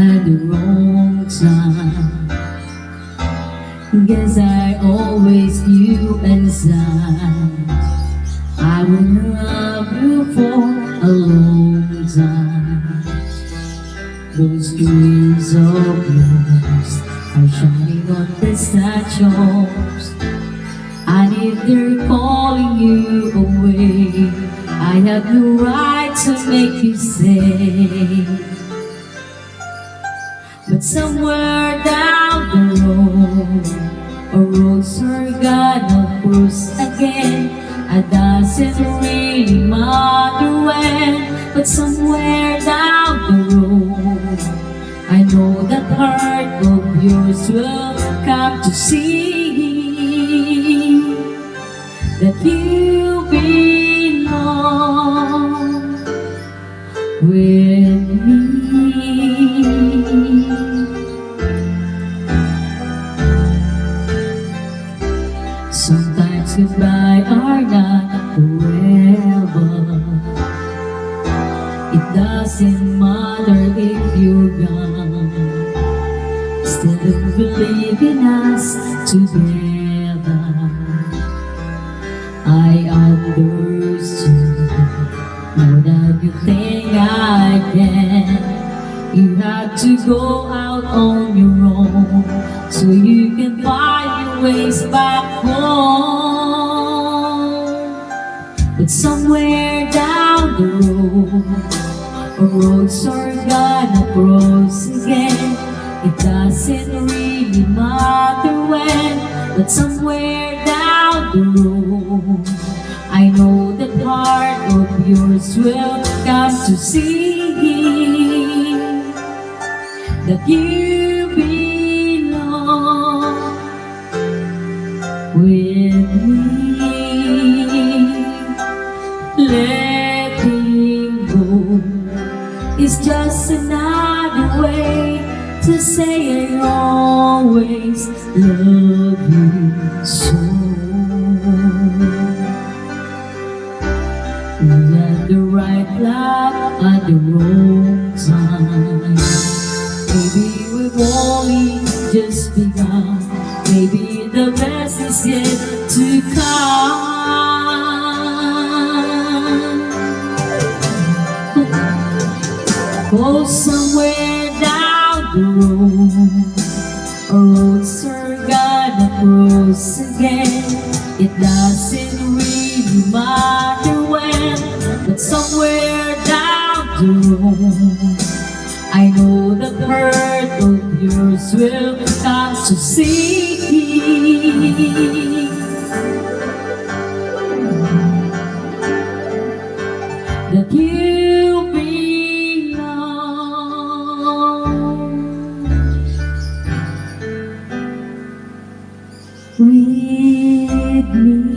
at the wrong time. Guess I always knew inside I will love you for a long time. Those dreams of yours are shining on the statues, and if they're calling you away, I have no right to make you stay. But somewhere down the road, a roads are gonna cross again. It doesn't really matter when, but somewhere down the road, I know that heart of yours will come to see that you belong with me. Sometimes goodbye are not forever. It doesn't matter if you're gone, still believe in us together. I understood more than you think I can. You have to go out on your own so you can find your ways back home. But somewhere down the road, a roads are gonna cross again. It doesn't really matter when, but somewhere down the road, I know that heart of yours will come to see that you belong with me. Letting go is just another way to say I always love you so. Let the right love at the wrong time. Maybe we've only just begun. Maybe the best is yet to come. Go somewhere down the road, a roads are gonna cross again. It doesn't really matter when, but somewhere down the road, I know that hurt of yours will come to see that you belong with me.